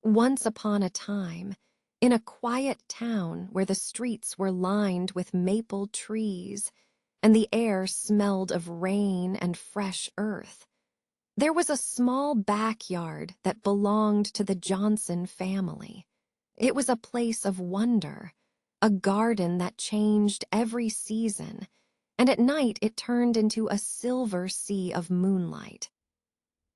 Once upon a time, in a quiet town where the streets were lined with maple trees and the air smelled of rain and fresh earth, there was a small backyard that belonged to the Johnson family. It was a place of wonder, a garden that changed every season, and at night it turned into a silver sea of moonlight.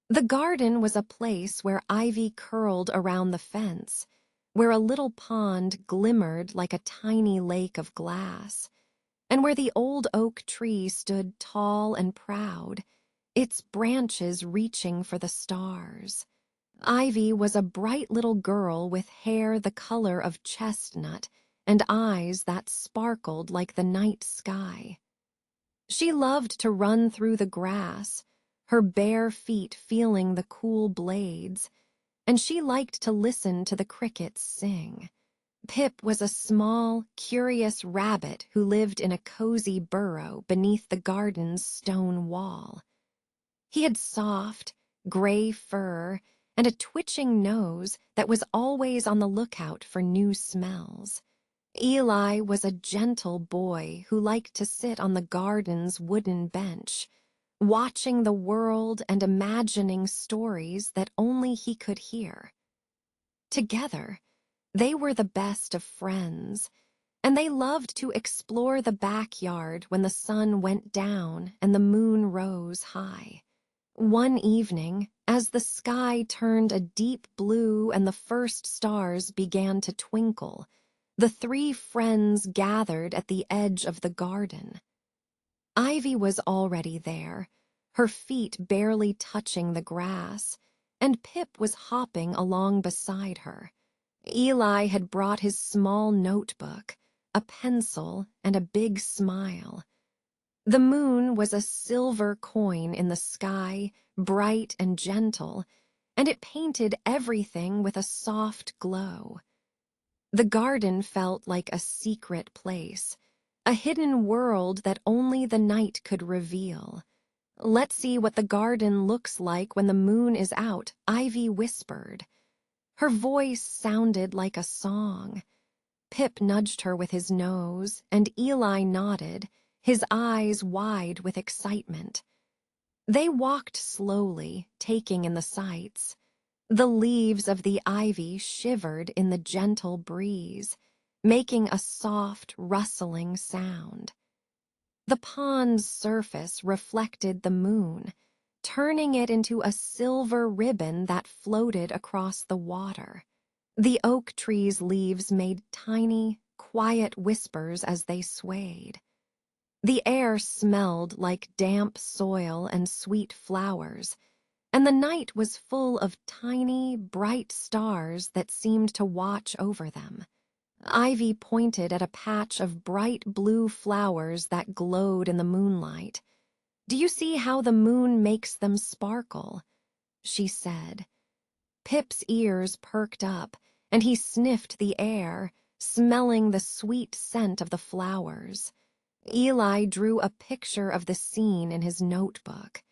The garden was a place where ivy curled around the fence, where a little pond glimmered like a tiny lake of glass, and where the old oak tree stood tall and proud, its branches reaching for the stars. Ivy was a bright little girl with hair the color of chestnut and eyes that sparkled like the night sky. She loved to run through the grass, her bare feet feeling the cool blades, and she liked to listen to the crickets sing. Pip was a small, curious rabbit who lived in a cozy burrow beneath the garden's stone wall. He had soft, gray fur and a twitching nose that was always on the lookout for new smells. Eli was a gentle boy who liked to sit on the garden's wooden bench, watching the world and imagining stories that only he could hear. Together, they were the best of friends, and they loved to explore the backyard when the sun went down and the moon rose high. One evening, as the sky turned a deep blue and the first stars began to twinkle, the three friends gathered at the edge of the garden. Ivy was already there, her feet barely touching the grass, and Pip was hopping along beside her. Eli had brought his small notebook, a pencil, and a big smile. The moon was a silver coin in the sky, bright and gentle, and it painted everything with a soft glow. The garden felt like a secret place, a hidden world that only the night could reveal. "Let's see what the garden looks like when the moon is out," Ivy whispered. Her voice sounded like a song. Pip nudged her with his nose, and Eli nodded, his eyes wide with excitement. They walked slowly, taking in the sights. The leaves of the ivy shivered in the gentle breeze, making a soft, rustling sound. The pond's surface reflected the moon, turning it into a silver ribbon that floated across the water. The oak tree's leaves made tiny, quiet whispers as they swayed. The air smelled like damp soil and sweet flowers, and the night was full of tiny, bright stars that seemed to watch over them. Ivy pointed at a patch of bright blue flowers that glowed in the moonlight. "Do you see how the moon makes them sparkle?" she said. Pip's ears perked up, and he sniffed the air, smelling the sweet scent of the flowers. Eli drew a picture of the scene in his notebook.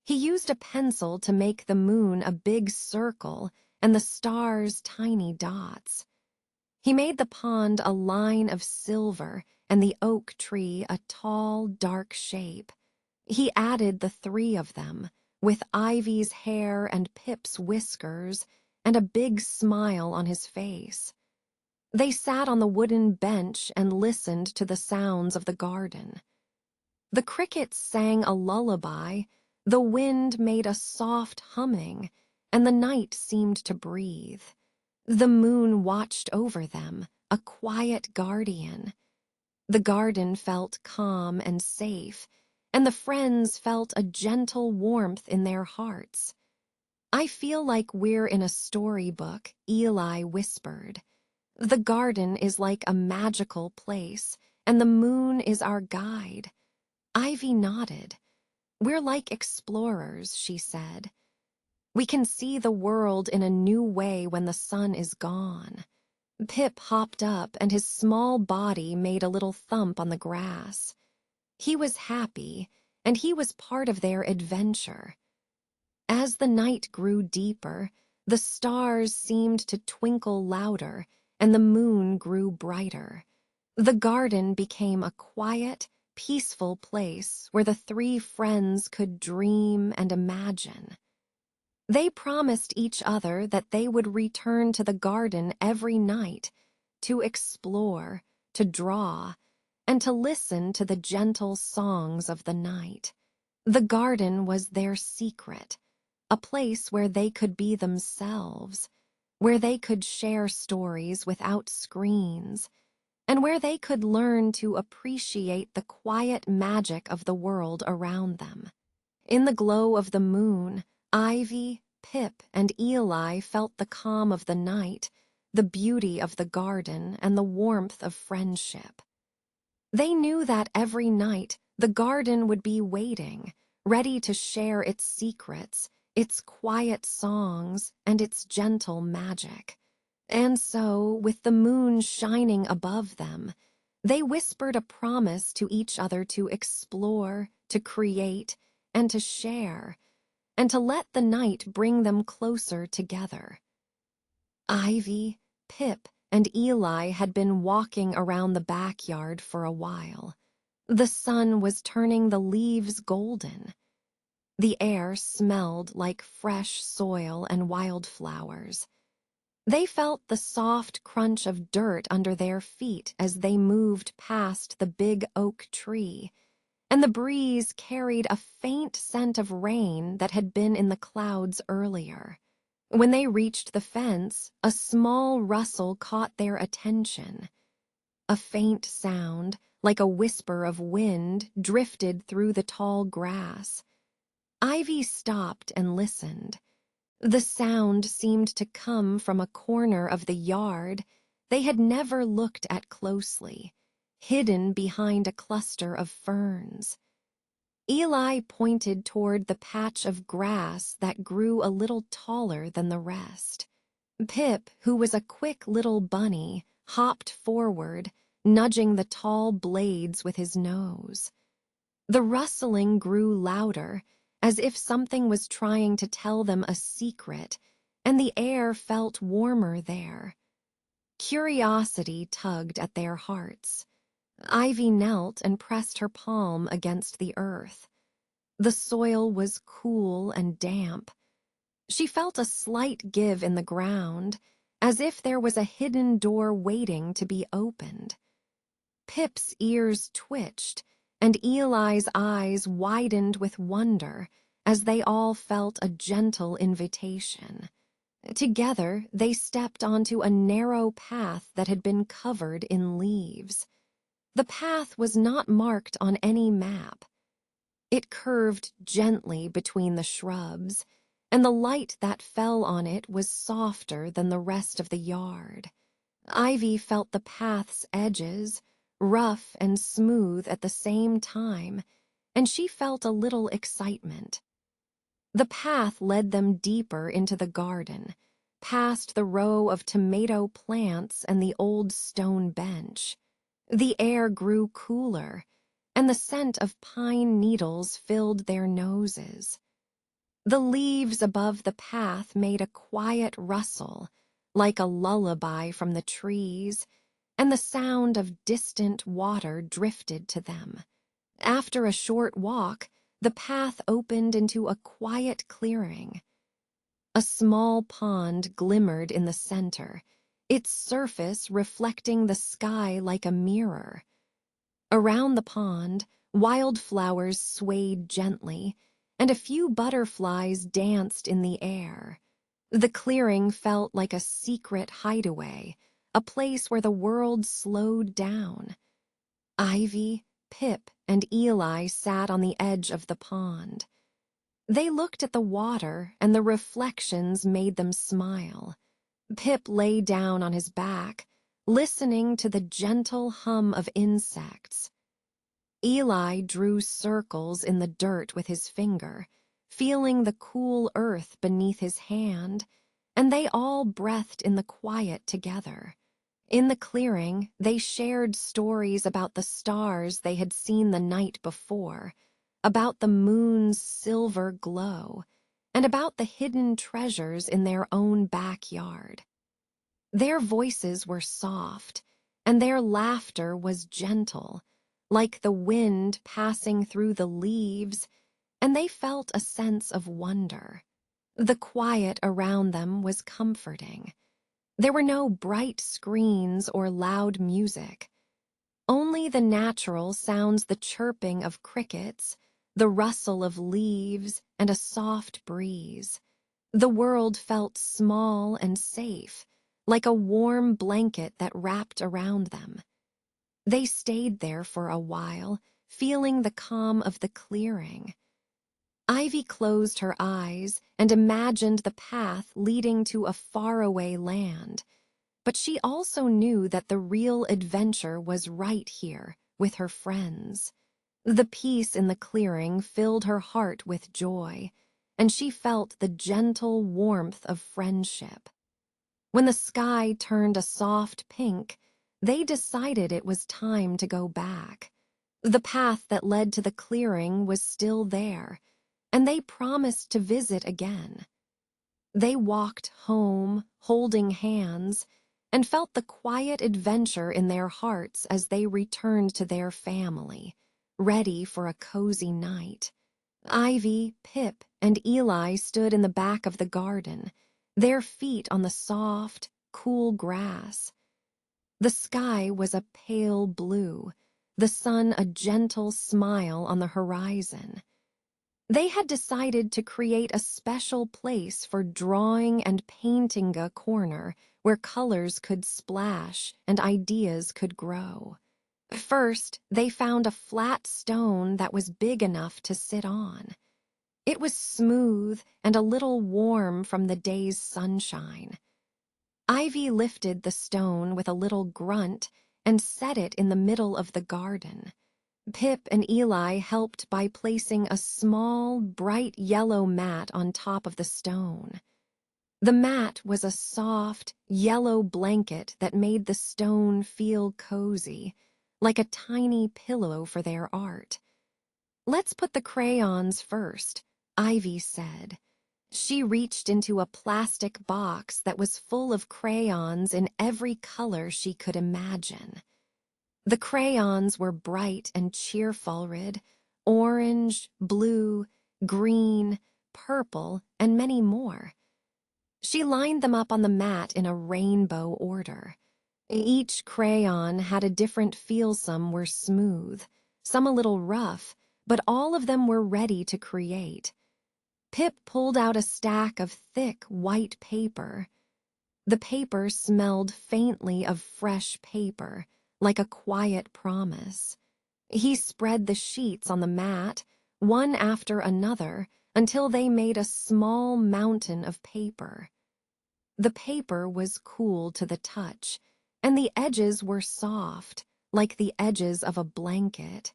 He used a pencil to make the moon a big circle and the stars tiny dots. He made the pond a line of silver and the oak tree a tall, dark shape. He added the three of them, with Ivy's hair and Pip's whiskers, and a big smile on his face. They sat on the wooden bench and listened to the sounds of the garden. The crickets sang a lullaby, the wind made a soft humming, and the night seemed to breathe. The moon watched over them, a quiet guardian. The garden felt calm and safe, and the friends felt a gentle warmth in their hearts. "I feel like we're in a storybook," Eli whispered. "The garden is like a magical place, and the moon is our guide." Ivy nodded. "We're like explorers," she said. "We can see the world in a new way when the sun is gone." Pip hopped up, and his small body made a little thump on the grass. He was happy, and he was part of their adventure. As the night grew deeper, The stars seemed to twinkle louder, and the moon grew brighter. The garden became a quiet, peaceful place where the three friends could dream and imagine. They promised each other that they would return to the garden every night to explore, to draw, and to listen to the gentle songs of the night. The garden was their secret, a place where they could be themselves, where they could share stories without screens, and where they could learn to appreciate the quiet magic of the world around them. In the glow of the moon, Ivy, Pip, and Eli felt the calm of the night, the beauty of the garden, and the warmth of friendship. They knew that every night the garden would be waiting, ready to share its secrets, its quiet songs, and its gentle magic. And so, with the moon shining above them, they whispered a promise to each other to explore, to create, and to share, and to let the night bring them closer together. Ivy, Pip, and Eli had been walking around the backyard for a while. The sun was turning the leaves golden. The air smelled like fresh soil and wildflowers. They felt the soft crunch of dirt under their feet as they moved past the big oak tree, and the breeze carried a faint scent of rain that had been in the clouds earlier. When they reached the fence, a small rustle caught their attention. A faint sound, like a whisper of wind, drifted through the tall grass. Ivy stopped and listened. The sound seemed to come from a corner of the yard they had never looked at closely, hidden behind a cluster of ferns. Eli pointed toward the patch of grass that grew a little taller than the rest. Pip, who was a quick little bunny, hopped forward, nudging the tall blades with his nose. The rustling grew louder, as if something was trying to tell them a secret, and the air felt warmer there. Curiosity tugged at their hearts. Ivy knelt and pressed her palm against the earth. The soil was cool and damp. She felt a slight give in the ground, as if there was a hidden door waiting to be opened. Pip's ears twitched, and Eli's eyes widened with wonder as they all felt a gentle invitation. Together, they stepped onto a narrow path that had been covered in leaves. The path was not marked on any map. It curved gently between the shrubs, and the light that fell on it was softer than the rest of the yard. Ivy felt the path's edges, rough and smooth at the same time, and she felt a little excitement. The path led them deeper into the garden, past the row of tomato plants and the old stone bench. The air grew cooler, and the scent of pine needles filled their noses. The leaves above the path made a quiet rustle, like a lullaby from the trees, and the sound of distant water drifted to them. After a short walk, the path opened into a quiet clearing. A small pond glimmered in the center, its surface reflecting the sky like a mirror. Around the pond, wildflowers swayed gently, and a few butterflies danced in the air. The clearing felt like a secret hideaway, a place where the world slowed down. Ivy, Pip, and Eli sat on the edge of the pond. They looked at the water, and the reflections made them smile. Pip lay down on his back, listening to the gentle hum of insects. Eli drew circles in the dirt with his finger, feeling the cool earth beneath his hand, and they all breathed in the quiet together. In the clearing, they shared stories about the stars they had seen the night before, about the moon's silver glow, and about the hidden treasures in their own backyard. Their voices were soft, and their laughter was gentle, like the wind passing through the leaves, and they felt a sense of wonder. The quiet around them was comforting. There were no bright screens or loud music. Only the natural sounds, the chirping of crickets, the rustle of leaves, and a soft breeze. The world felt small and safe, like a warm blanket that wrapped around them. They stayed there for a while, feeling the calm of the clearing. Ivy closed her eyes and imagined the path leading to a faraway land, but she also knew that the real adventure was right here with her friends. The peace in the clearing filled her heart with joy, and she felt the gentle warmth of friendship. When the sky turned a soft pink, they decided it was time to go back. The path that led to the clearing was still there, and they promised to visit again. They walked home, holding hands, and felt the quiet adventure in their hearts as they returned to their family, ready for a cozy night. Ivy, Pip, and Eli stood in the back of the garden, their feet on the soft, cool grass. The sky was a pale blue, the sun a gentle smile on the horizon. They had decided to create a special place for drawing and painting, a corner where colors could splash and ideas could grow. First, they found a flat stone that was big enough to sit on. It was smooth and a little warm from the day's sunshine. Ivy lifted the stone with a little grunt and set it in the middle of the garden. Pip and Eli helped by placing a small, bright yellow mat on top of the stone. The mat was a soft, yellow blanket that made the stone feel cozy, like a tiny pillow for their art. "Let's put the crayons first," Ivy said. She reached into a plastic box that was full of crayons in every color she could imagine. The crayons were bright and cheerful: red, orange, blue, green, purple, and many more. She lined them up on the mat in a rainbow order. Each crayon had a different feel. Some were smooth, some a little rough, but all of them were ready to create. Pip pulled out a stack of thick white paper. The paper smelled faintly of fresh paper, like a quiet promise. He spread the sheets on the mat, one after another, until they made a small mountain of paper. The paper was cool to the touch, and the edges were soft, like the edges of a blanket.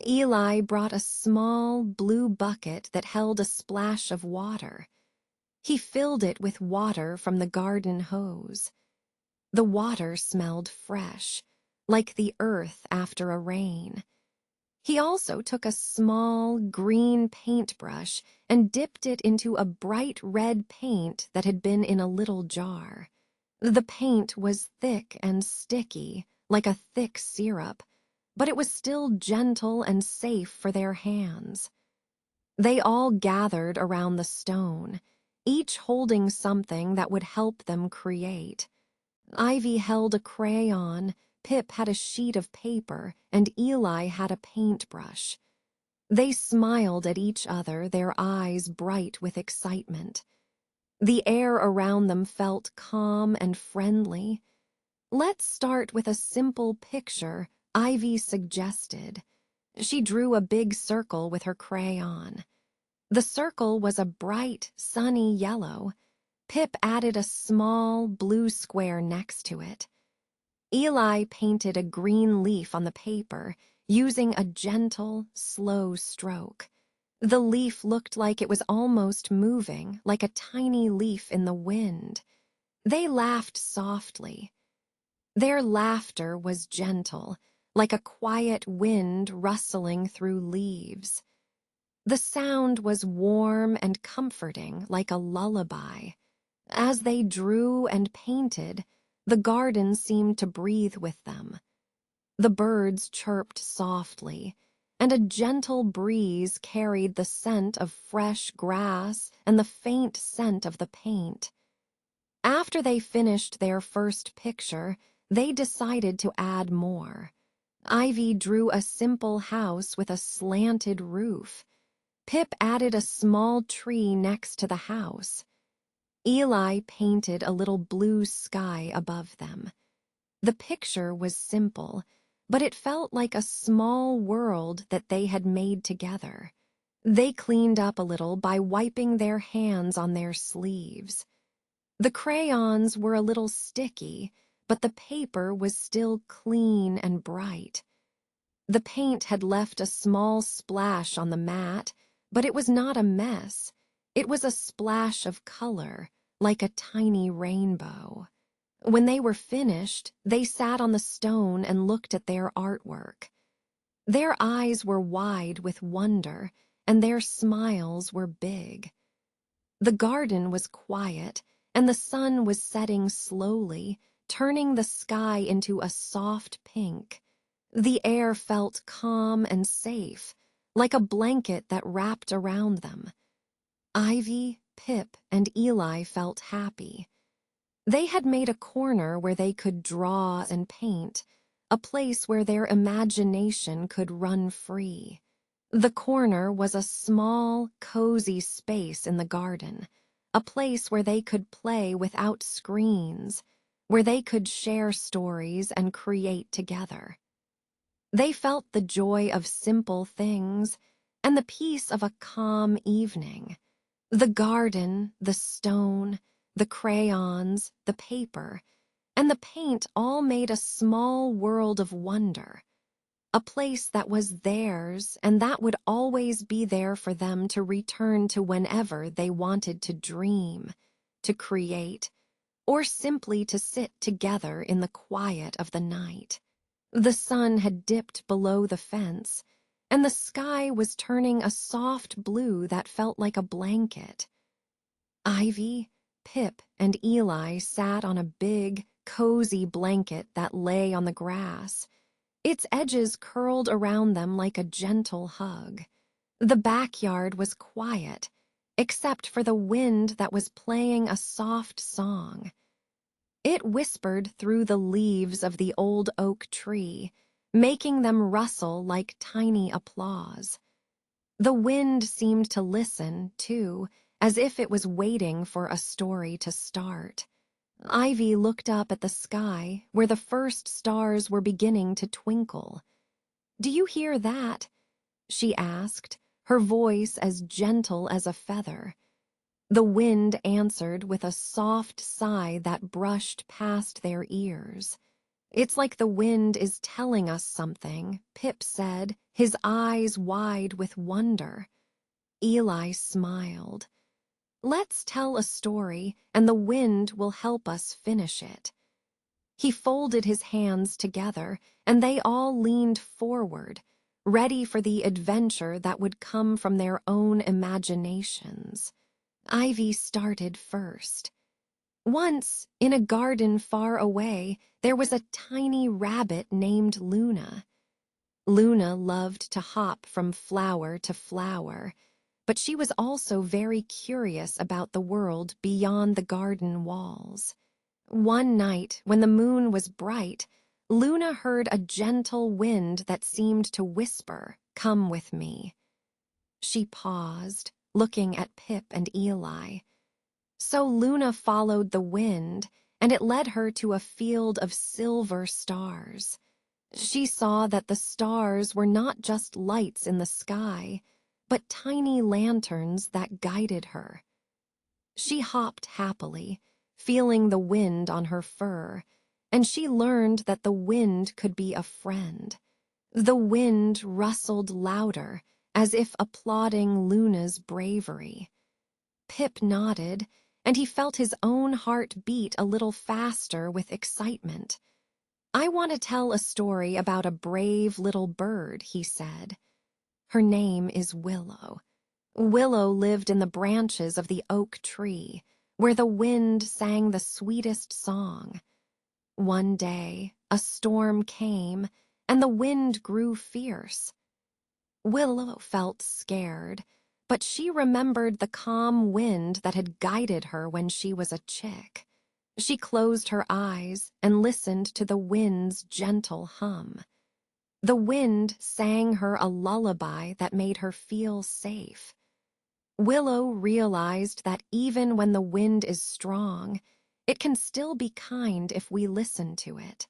Eli brought a small blue bucket that held a splash of water. He filled it with water from the garden hose. The water smelled fresh, like the earth after a rain. He also took a small green paintbrush and dipped it into a bright red paint that had been in a little jar. The paint was thick and sticky, like a thick syrup, but it was still gentle and safe for their hands. They all gathered around the stone, each holding something that would help them create. Ivy held a crayon, Pip had a sheet of paper, and Eli had a paintbrush. They smiled at each other, their eyes bright with excitement. The air around them felt calm and friendly. "Let's start with a simple picture," Ivy suggested. She drew a big circle with her crayon. The circle was a bright, sunny yellow. Pip added a small, blue square next to it. Eli painted a green leaf on the paper, using a gentle, slow stroke. The leaf looked like it was almost moving, like a tiny leaf in the wind. They laughed softly. Their laughter was gentle, like a quiet wind rustling through leaves. The sound was warm and comforting, like a lullaby. As they drew and painted, the garden seemed to breathe with them. The birds chirped softly, and a gentle breeze carried the scent of fresh grass and the faint scent of the paint. After they finished their first picture, they decided to add more. Ivy drew a simple house with a slanted roof. Pip added a small tree next to the house. Eli painted a little blue sky above them. The picture was simple, but it felt like a small world that they had made together. They cleaned up a little by wiping their hands on their sleeves. The crayons were a little sticky, but the paper was still clean and bright. The paint had left a small splash on the mat, but it was not a mess. It was a splash of color, like a tiny rainbow. When they were finished, they sat on the stone and looked at their artwork. Their eyes were wide with wonder, and their smiles were big. The garden was quiet, and the sun was setting slowly, turning the sky into a soft pink. The air felt calm and safe, like a blanket that wrapped around them. Ivy, Pip, and Eli felt happy. They had made a corner where they could draw and paint, a place where their imagination could run free. The corner was a small, cozy space in the garden, a place where they could play without screens, where they could share stories and create together. They felt the joy of simple things and the peace of a calm evening. The garden, the stone, the crayons, the paper, and the paint all made a small world of wonder, a place that was theirs and that would always be there for them to return to whenever they wanted to dream, to create, or simply to sit together in the quiet of the night. The sun had dipped below the fence, and the sky was turning a soft blue that felt like a blanket. Ivy, Pip, and Eli sat on a big, cozy blanket that lay on the grass. Its edges curled around them like a gentle hug. The backyard was quiet, except for the wind that was playing a soft song. It whispered through the leaves of the old oak tree, making them rustle like tiny applause. The wind seemed to listen, too, as if it was waiting for a story to start. Ivy looked up at the sky, where the first stars were beginning to twinkle. "Do you hear that?" she asked, her voice as gentle as a feather. The wind answered with a soft sigh that brushed past their ears. "It's like the wind is telling us something," Pip said, his eyes wide with wonder. Eli smiled. "Let's tell a story, and the wind will help us finish it." He folded his hands together, and they all leaned forward, ready for the adventure that would come from their own imaginations. Ivy started first. Once, in a garden far away, there was a tiny rabbit named Luna. Luna loved to hop from flower to flower, but she was also very curious about the world beyond the garden walls. One night, when the moon was bright, Luna heard a gentle wind that seemed to whisper, "Come with me." She paused, looking at Pip and Eli. So Luna followed the wind, and it led her to a field of silver stars. She saw that the stars were not just lights in the sky, but tiny lanterns that guided her. She hopped happily, feeling the wind on her fur, and she learned that the wind could be a friend. The wind rustled louder, as if applauding Luna's bravery. Pip nodded, and he felt his own heart beat a little faster with excitement. "I want to tell a story about a brave little bird," he said. "Her name is Willow. Willow lived in the branches of the oak tree, where the wind sang the sweetest song. One day, a storm came, and the wind grew fierce. Willow felt scared, but she remembered the calm wind that had guided her when she was a chick. She closed her eyes and listened to the wind's gentle hum. The wind sang her a lullaby that made her feel safe. Willow realized that even when the wind is strong, it can still be kind if we listen to it.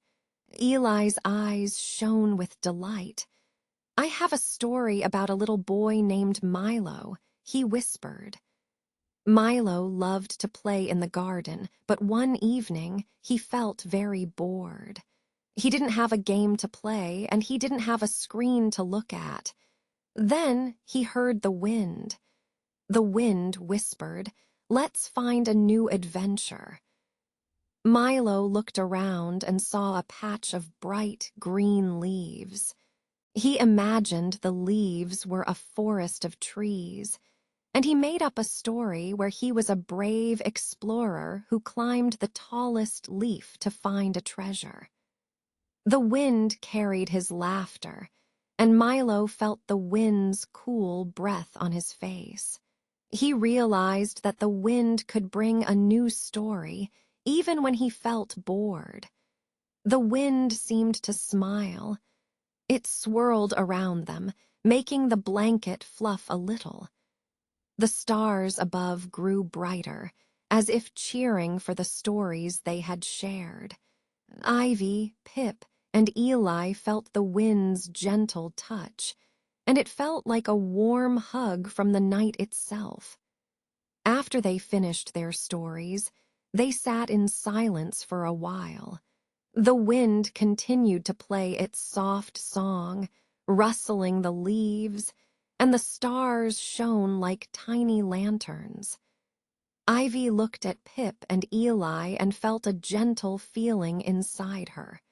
Eli's eyes shone with delight. "I have a story about a little boy named Milo," he whispered. Milo loved to play in the garden, but one evening he felt very bored. He didn't have a game to play, and he didn't have a screen to look at. Then he heard the wind. The wind whispered, "Let's find a new adventure." Milo looked around and saw a patch of bright green leaves. He imagined the leaves were a forest of trees, and he made up a story where he was a brave explorer who climbed the tallest leaf to find a treasure. The wind carried his laughter, and Milo felt the wind's cool breath on his face. He realized that the wind could bring a new story, even when he felt bored. The wind seemed to smile. It swirled around them, making the blanket fluff a little. The stars above grew brighter, as if cheering for the stories they had shared. Ivy, Pip, and Eli felt the wind's gentle touch, and it felt like a warm hug from the night itself. After they finished their stories, they sat in silence for a while. The wind continued to play its soft song, rustling the leaves, and the stars shone like tiny lanterns. Ivy looked at Pip and Eli and felt a gentle feeling inside her.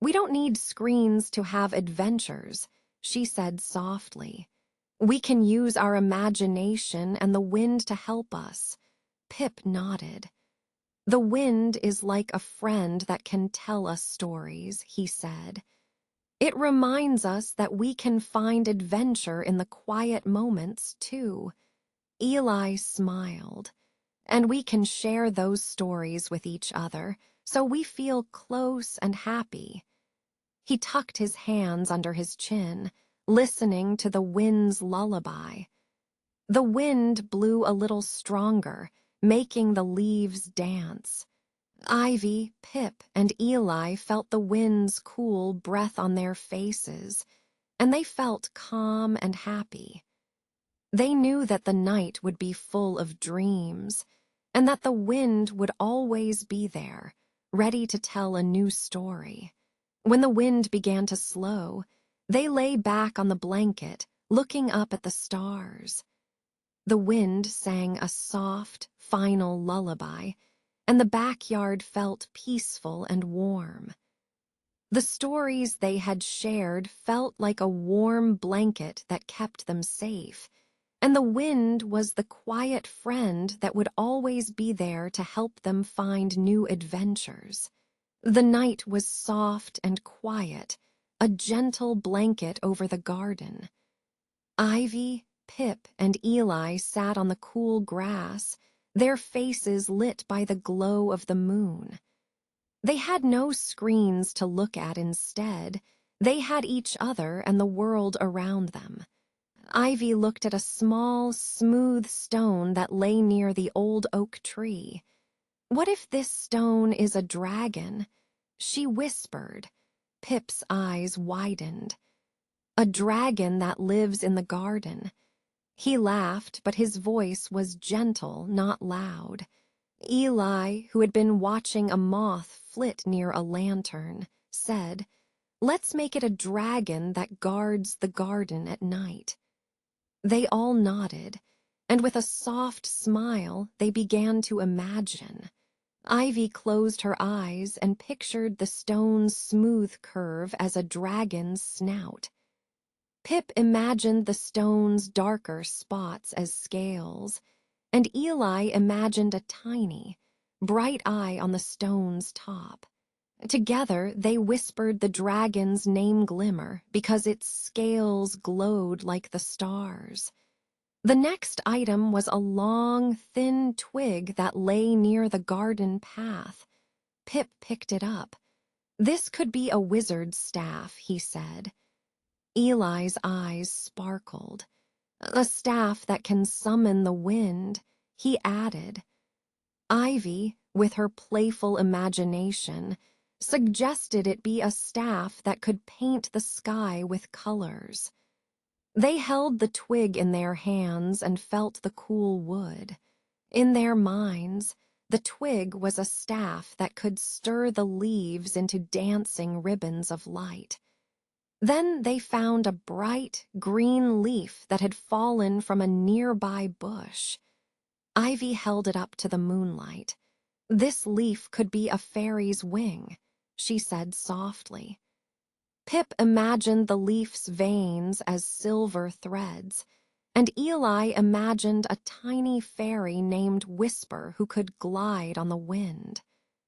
"We don't need screens to have adventures," she said softly. "We can use our imagination and the wind to help us." Pip nodded. "The wind is like a friend that can tell us stories," he said. "It reminds us that we can find adventure in the quiet moments, too." Eli smiled. "And we can share those stories with each other, so we feel close and happy." He tucked his hands under his chin, listening to the wind's lullaby. The wind blew a little stronger, making the leaves dance. Ivy, Pip, and Eli felt the wind's cool breath on their faces, and they felt calm and happy. They knew that the night would be full of dreams, and that the wind would always be there, ready to tell a new story. When the wind began to slow, they lay back on the blanket, looking up at the stars. The wind sang a soft, final lullaby, and the backyard felt peaceful and warm. The stories they had shared felt like a warm blanket that kept them safe, and the wind was the quiet friend that would always be there to help them find new adventures. The night was soft and quiet, a gentle blanket over the garden. Ivy, Pip, and Eli sat on the cool grass, their faces lit by the glow of the moon. They had no screens to look at instead. They had each other and the world around them. Ivy looked at a small, smooth stone that lay near the old oak tree. "What if this stone is a dragon?" she whispered. Pip's eyes widened. "A dragon that lives in the garden." He laughed, but his voice was gentle, not loud. Eli, who had been watching a moth flit near a lantern, said, "Let's make it a dragon that guards the garden at night." They all nodded, and with a soft smile, they began to imagine. Ivy closed her eyes and pictured the stone's smooth curve as a dragon's snout. Pip imagined the stone's darker spots as scales, and Eli imagined a tiny, bright eye on the stone's top. Together, they whispered the dragon's name Glimmer because its scales glowed like the stars. The next item was a long, thin twig that lay near the garden path. Pip picked it up. "This could be a wizard's staff," he said. Eli's eyes sparkled. "A staff that can summon the wind," he added. Ivy, with her playful imagination, suggested it be a staff that could paint the sky with colors. They held the twig in their hands and felt the cool wood. In their minds, the twig was a staff that could stir the leaves into dancing ribbons of light. Then they found a bright, green leaf that had fallen from a nearby bush. Ivy held it up to the moonlight. "This leaf could be a fairy's wing," she said softly. Pip imagined the leaf's veins as silver threads, and Eli imagined a tiny fairy named Whisper who could glide on the wind.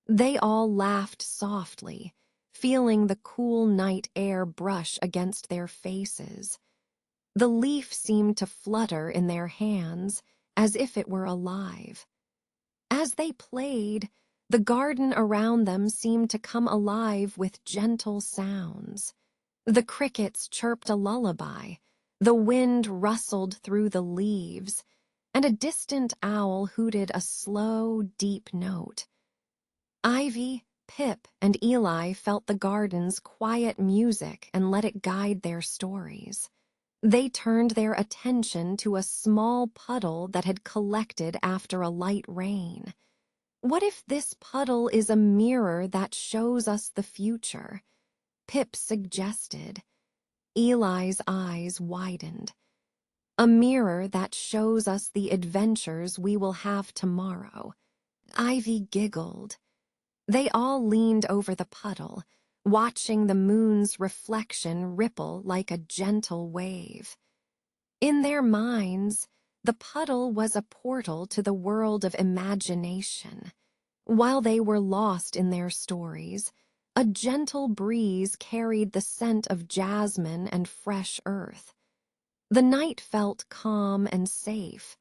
They all laughed softly, feeling the cool night air brush against their faces. The leaf seemed to flutter in their hands as if it were alive. As they played, the garden around them seemed to come alive with gentle sounds. The crickets chirped a lullaby, the wind rustled through the leaves, and a distant owl hooted a slow, deep note. Ivy, Pip, and Eli felt the garden's quiet music and let it guide their stories. They turned their attention to a small puddle that had collected after a light rain. "What if this puddle is a mirror that shows us the future?" Pip suggested. Eli's eyes widened. "A mirror that shows us the adventures we will have tomorrow." Ivy giggled. They all leaned over the puddle, watching the moon's reflection ripple like a gentle wave. In their minds, the puddle was a portal to the world of imagination. While they were lost in their stories, a gentle breeze carried the scent of jasmine and fresh earth. The night felt calm and safe.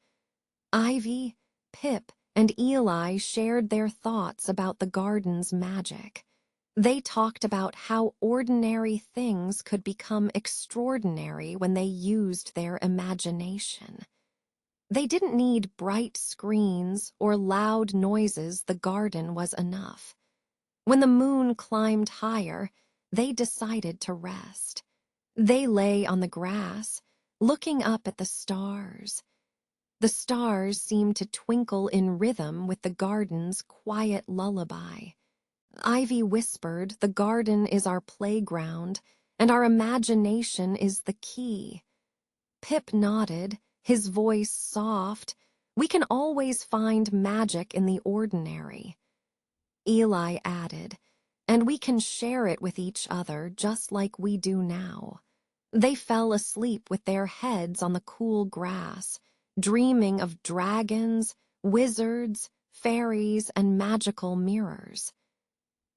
Ivy, Pip, and Eli shared their thoughts about the garden's magic. They talked about how ordinary things could become extraordinary when they used their imagination. They didn't need bright screens or loud noises. The garden was enough. When the moon climbed higher, they decided to rest. They lay on the grass, looking up at the stars. The stars seemed to twinkle in rhythm with the garden's quiet lullaby. Ivy whispered, "The garden is our playground, and our imagination is the key." Pip nodded, his voice soft. "We can always find magic in the ordinary." Eli added, "And we can share it with each other just like we do now." They fell asleep with their heads on the cool grass, dreaming of dragons, wizards, fairies, and magical mirrors.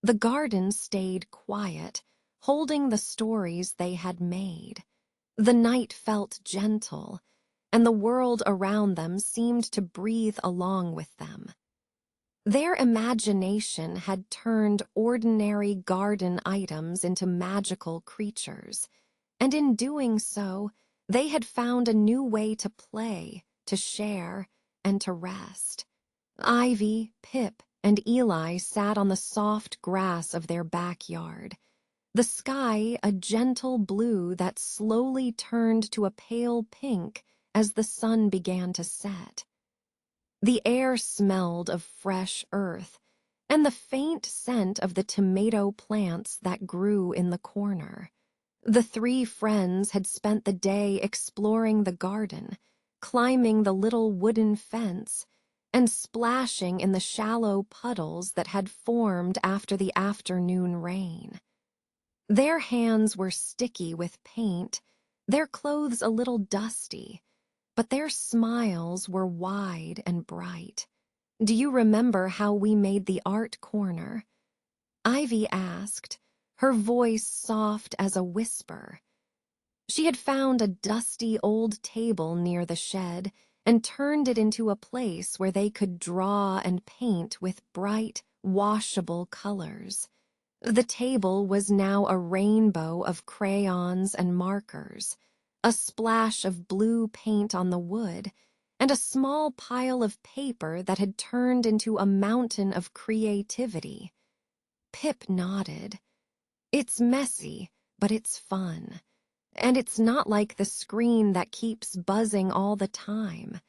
The garden stayed quiet, holding the stories they had made. The night felt gentle, and the world around them seemed to breathe along with them. Their imagination had turned ordinary garden items into magical creatures, and in doing so, they had found a new way to play, to share, and to rest. Ivy, Pip, and Eli sat on the soft grass of their backyard. The sky a gentle blue that slowly turned to a pale pink as the sun began to set. The air smelled of fresh earth and the faint scent of the tomato plants that grew in the corner. The three friends had spent the day exploring the garden, climbing the little wooden fence, and splashing in the shallow puddles that had formed after the afternoon rain. Their hands were sticky with paint, their clothes a little dusty, but their smiles were wide and bright. "Do you remember how we made the art corner?" Ivy asked, her voice soft as a whisper. She had found a dusty old table near the shed and turned it into a place where they could draw and paint with bright, washable colors. The table was now a rainbow of crayons and markers, a splash of blue paint on the wood, and a small pile of paper that had turned into a mountain of creativity. Pip nodded. "It's messy, but it's fun. And it's not like the screen that keeps buzzing all the time.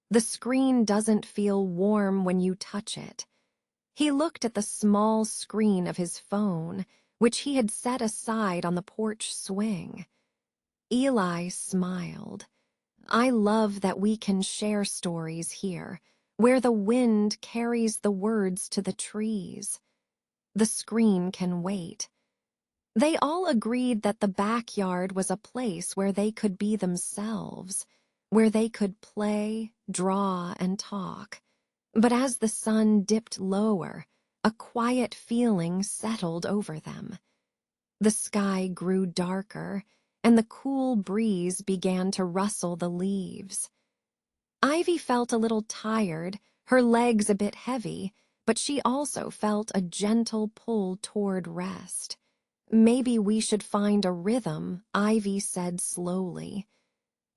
The screen doesn't feel warm when you touch it." He looked at the small screen of his phone, which he had set aside on the porch swing. Eli smiled. "I love that we can share stories here, where the wind carries the words to the trees. The screen can wait." They all agreed that the backyard was a place where they could be themselves, where they could play, draw, and talk. But as the sun dipped lower, a quiet feeling settled over them. The sky grew darker, and the cool breeze began to rustle the leaves. Ivy felt a little tired, her legs a bit heavy, but she also felt a gentle pull toward rest. "Maybe we should find a rhythm," Ivy said slowly.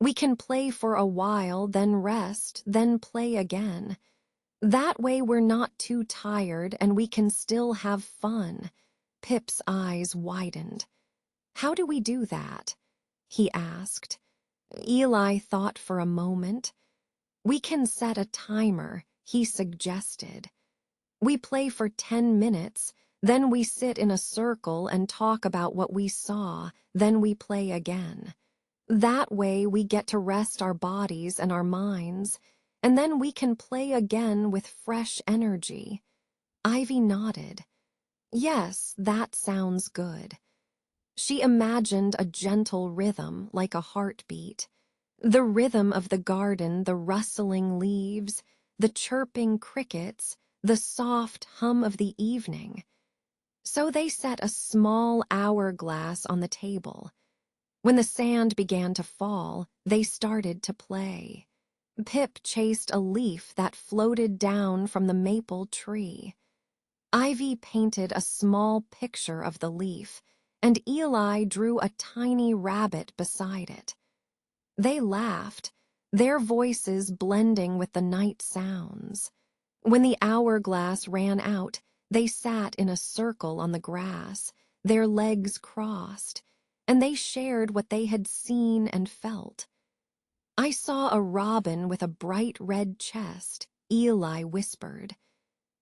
"We can play for a while, then rest, then play again. That way we're not too tired and we can still have fun." Pip's eyes widened. "How do we do that?" he asked. Eli thought for a moment. "We can set a timer," he suggested. "We play for 10 minutes, then we sit in a circle and talk about what we saw, then we play again. That way we get to rest our bodies and our minds, and then we can play again with fresh energy." Ivy nodded. "Yes, that sounds good." She imagined a gentle rhythm like a heartbeat. The rhythm of the garden, the rustling leaves, the chirping crickets, the soft hum of the evening. So they set a small hourglass on the table. When the sand began to fall, they started to play. Pip chased a leaf that floated down from the maple tree. Ivy painted a small picture of the leaf, and Eli drew a tiny rabbit beside it. They laughed, their voices blending with the night sounds. When the hourglass ran out, they sat in a circle on the grass, their legs crossed, and they shared what they had seen and felt. "I saw a robin with a bright red chest," Eli whispered.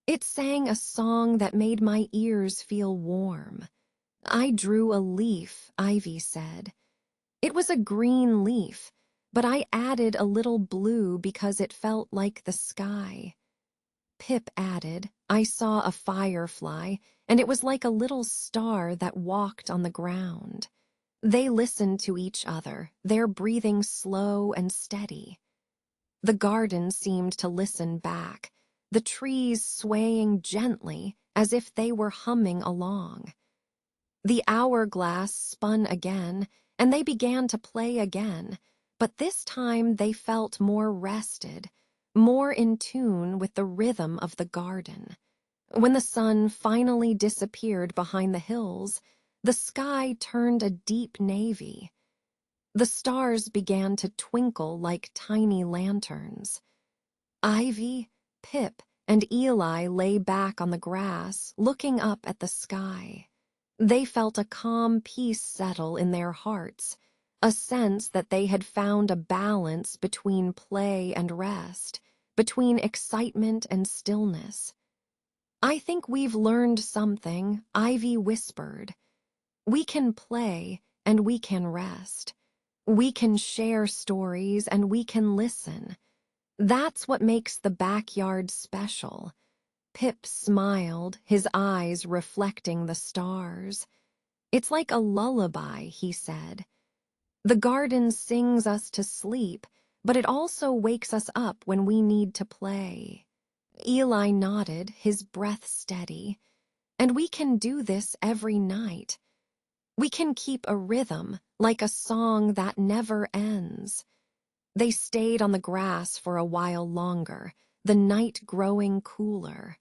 "It sang a song that made my ears feel warm." "I drew a leaf," Ivy said. "It was a green leaf, but I added a little blue because it felt like the sky." Pip added, "I saw a firefly, and it was like a little star that walked on the ground." They listened to each other, their breathing slow and steady. The garden seemed to listen back, the trees swaying gently as if they were humming along. The hourglass spun again, and they began to play again, but this time they felt more rested, more in tune with the rhythm of the garden. When the sun finally disappeared behind the hills, the sky turned a deep navy. The stars began to twinkle like tiny lanterns. Ivy, Pip, and Eli lay back on the grass, looking up at the sky. They felt a calm peace settle in their hearts, a sense that they had found a balance between play and rest, between excitement and stillness. "I think we've learned something," Ivy whispered. "We can play and we can rest. We can share stories and we can listen. That's what makes the backyard special." Pip smiled, his eyes reflecting the stars. "It's like a lullaby," he said. The garden sings us to sleep, but it also wakes us up when we need to play. Eli nodded, his breath steady. And we can do this every night. We can keep a rhythm, like a song that never ends. They stayed on the grass for a while longer, the night growing cooler.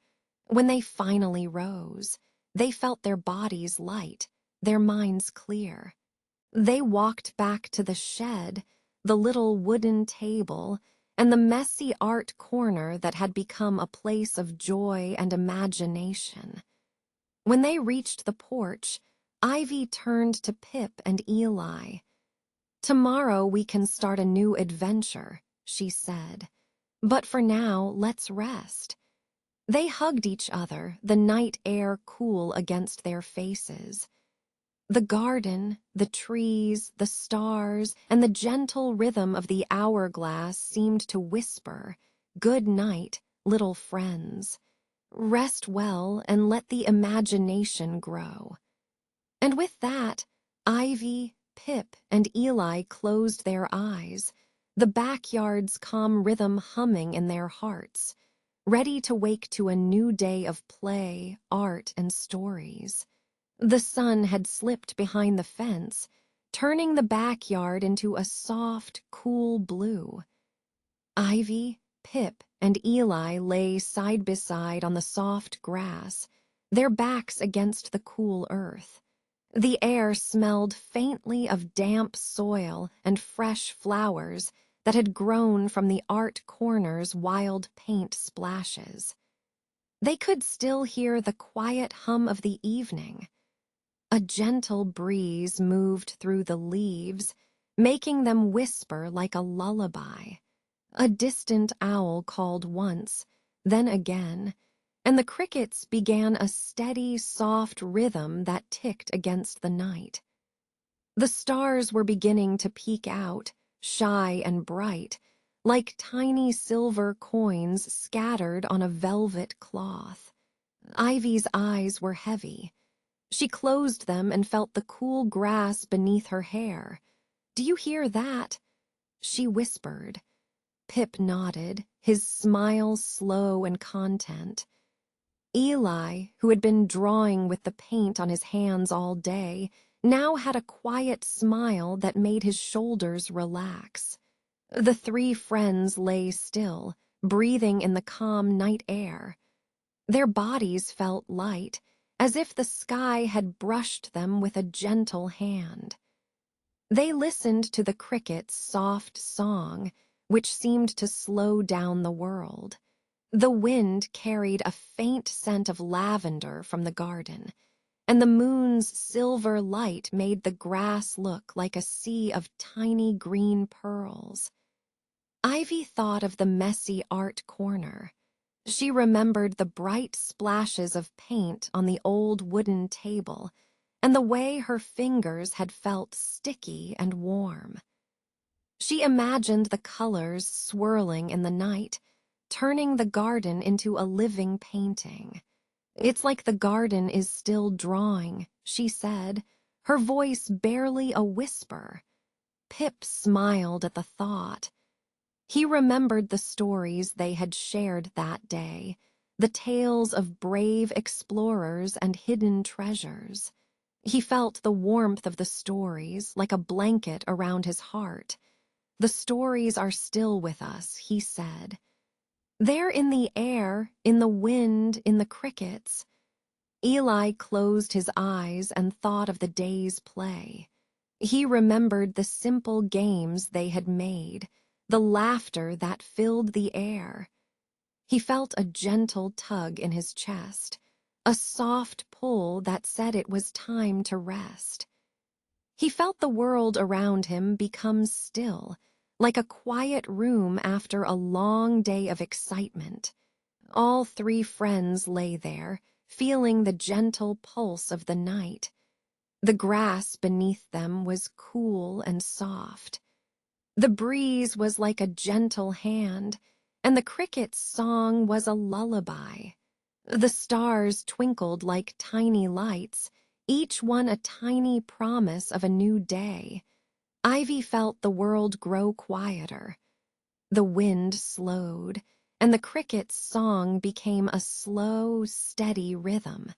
When they finally rose, they felt their bodies light, their minds clear. They walked back to the shed, the little wooden table, and the messy art corner that had become a place of joy and imagination. When they reached the porch, Ivy turned to Pip and Eli. "Tomorrow we can start a new adventure," she said. "But for now, let's rest." They hugged each other, the night air cool against their faces. The garden, the trees, the stars, and the gentle rhythm of the hourglass seemed to whisper, "Good night, little friends. Rest well and let the imagination grow." And with that, Ivy, Pip, and Eli closed their eyes, the backyard's calm rhythm humming in their hearts, ready to wake to a new day of play, art, and stories. The sun had slipped behind the fence, turning the backyard into a soft, cool blue. Ivy, Pip, and Eli lay side by side on the soft grass, their backs against the cool earth. The air smelled faintly of damp soil and fresh flowers that had grown from the art corner's wild paint splashes. They could still hear the quiet hum of the evening. A gentle breeze moved through the leaves, making them whisper like a lullaby. A distant owl called once, then again, and the crickets began a steady, soft rhythm that ticked against the night. The stars were beginning to peek out, shy and bright, like tiny silver coins scattered on a velvet cloth. Ivy's eyes were heavy. She closed them and felt the cool grass beneath her hair. "Do you hear that?" she whispered. Pip nodded, his smile slow and content. Eli, who had been drawing with the paint on his hands all day, now had a quiet smile that made his shoulders relax. The three friends lay still, breathing in the calm night air. Their bodies felt light, as if the sky had brushed them with a gentle hand. They listened to the crickets' soft song, which seemed to slow down the world. The wind carried a faint scent of lavender from the garden, and the moon's silver light made the grass look like a sea of tiny green pearls. Ivy thought of the messy art corner. She remembered the bright splashes of paint on the old wooden table and the way her fingers had felt sticky and warm. She imagined the colors swirling in the night, turning the garden into a living painting. "It's like the garden is still drawing," she said, her voice barely a whisper. Pip smiled at the thought. He remembered the stories they had shared that day, the tales of brave explorers and hidden treasures. He felt the warmth of the stories like a blanket around his heart. "The stories are still with us," he said. "They're in the air, in the wind, in the crickets." Eli closed his eyes and thought of the day's play. He remembered the simple games they had made, the laughter that filled the air. He felt a gentle tug in his chest, a soft pull that said it was time to rest. He felt the world around him become still, like a quiet room after a long day of excitement. All three friends lay there, feeling the gentle pulse of the night. The grass beneath them was cool and soft. The breeze was like a gentle hand, and the cricket's song was a lullaby. The stars twinkled like tiny lights, each one a tiny promise of a new day. Ivy felt the world grow quieter. The wind slowed, and the cricket's song became a slow, steady rhythm.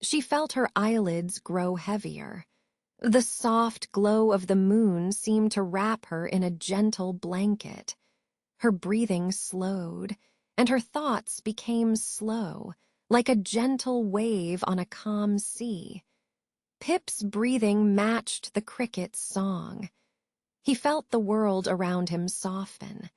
She felt her eyelids grow heavier. The soft glow of the moon seemed to wrap her in a gentle blanket. Her breathing slowed, and her thoughts became slow, like a gentle wave on a calm sea. Pip's breathing matched the cricket's song. He felt the world around him soften.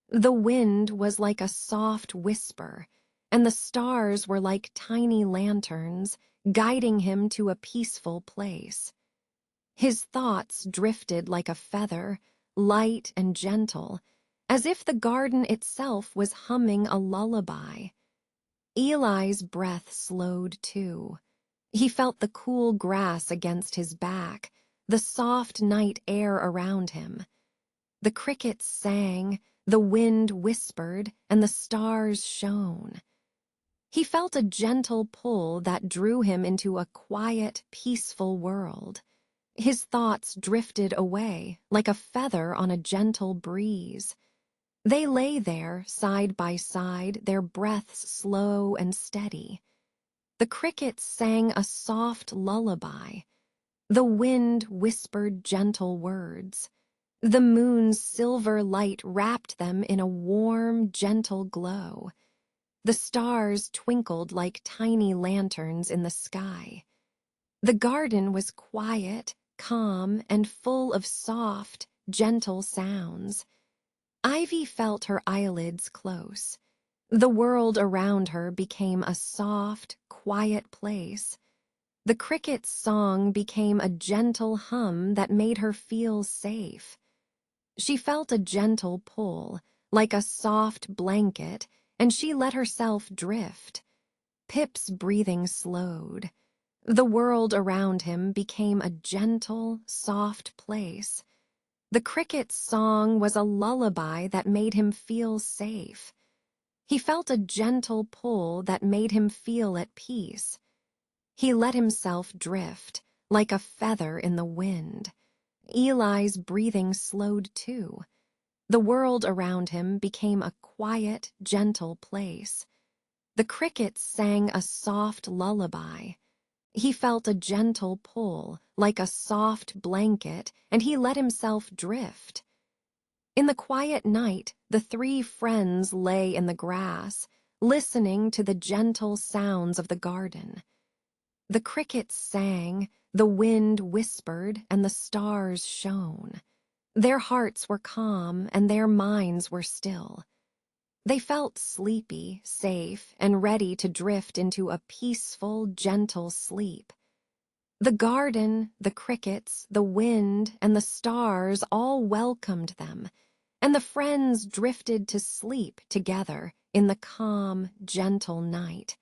The wind was like a soft whisper, and the stars were like tiny lanterns, guiding him to a peaceful place. His thoughts drifted like a feather, light and gentle, as if the garden itself was humming a lullaby. Eli's breath slowed too. He felt the cool grass against his back, the soft night air around him. The crickets sang, the wind whispered, and the stars shone. He felt a gentle pull that drew him into a quiet, peaceful world. His thoughts drifted away, like a feather on a gentle breeze. They lay there, side by side, their breaths slow and steady. The crickets sang a soft lullaby. The wind whispered gentle words. The moon's silver light wrapped them in a warm, gentle glow. The stars twinkled like tiny lanterns in the sky. The garden was quiet, calm, and full of soft, gentle sounds. Ivy felt her eyelids close. The world around her became a soft, quiet place. The cricket's song became a gentle hum that made her feel safe. She felt a gentle pull, like a soft blanket, and she let herself drift. Pip's breathing slowed. The world around him became a gentle, soft place. The cricket's song was a lullaby that made him feel safe. He felt a gentle pull that made him feel at peace. He let himself drift, like a feather in the wind. Eli's breathing slowed too. The world around him became a quiet, gentle place. The crickets sang a soft lullaby. He felt a gentle pull, like a soft blanket, and he let himself drift. In the quiet night, the three friends lay in the grass, listening to the gentle sounds of the garden. The crickets sang, the wind whispered, and the stars shone. Their hearts were calm, and their minds were still. They felt sleepy, safe, and ready to drift into a peaceful, gentle sleep. The garden, the crickets, the wind, and the stars all welcomed them, and the friends drifted to sleep together in the calm, gentle night.